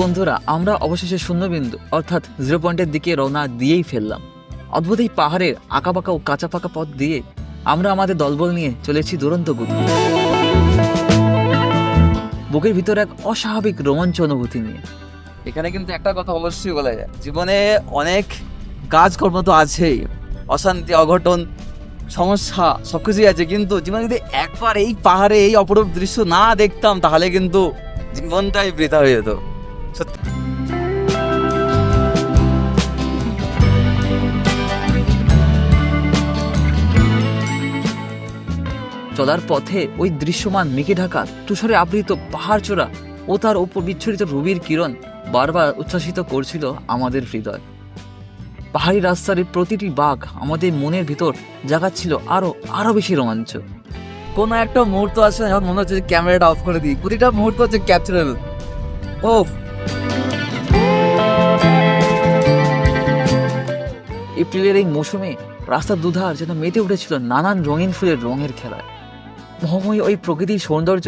বন্ধুরা, আমরা অবশেষে শূন্যবিন্দু অর্থাৎ 0 পয়েন্টের দিকে রওনা দিয়েই ফেললাম। অদ্ভুত এই পাহাড়ের আঁকাবাঁকা ও কাঁচা পাকা পথ দিয়ে আমরা আমাদের দলবল নিয়ে চলেছি দুরন্ত গতি, বুকের ভিতরে এক অস্বাভাবিক রোমাঞ্চ অনুভূতি নিয়ে। এখানে কিন্তু একটা কথা অবশ্যই বলা যায়, জীবনে অনেক কাজকর্ম তো আছেই, অশান্তি, অঘটন, সমস্যা সবকিছুই আছে, কিন্তু জীবনে যদি একবার এই পাহাড়ে এই অপরূপ দৃশ্য না দেখতাম তাহলে কিন্তু জীবনটাই বৃথা হয়ে যেত। সত্যি চলার পথে ওই দৃশ্যমান মেঘে ঢাকা তুষারে আবৃত পাহাড় চূড়া ও তার ওপর বিচ্ছুরিত রবির কিরণ বারবার উচ্ছ্বাসিত করছিল আমাদের হৃদয়। পাহাড়ি রাস্তার এই প্রতিটি বাঁক আমাদের মনের ভিতর জাগাচ্ছিল আরো বেশি রোমাঞ্চ। কোনো একটা মুহূর্ত আসে যখন মনে হচ্ছে যে ক্যামেরাটা অফ করে দিই, প্রতিটা মুহূর্ত হচ্ছে ক্যাপচারেবল। ও এপ্রিলের এই মৌসুমে রাস্তার দুধার যেন মেতে উঠেছিল নানান রঙিন ফুলের রঙের খেলায়। মহাময়ী ওই প্রকৃতির সৌন্দর্য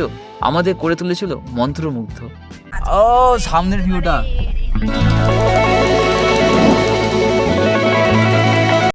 আমাদের করে তুলেছিল মন্ত্রমুগ্ধ। ও সামনের ভিউটা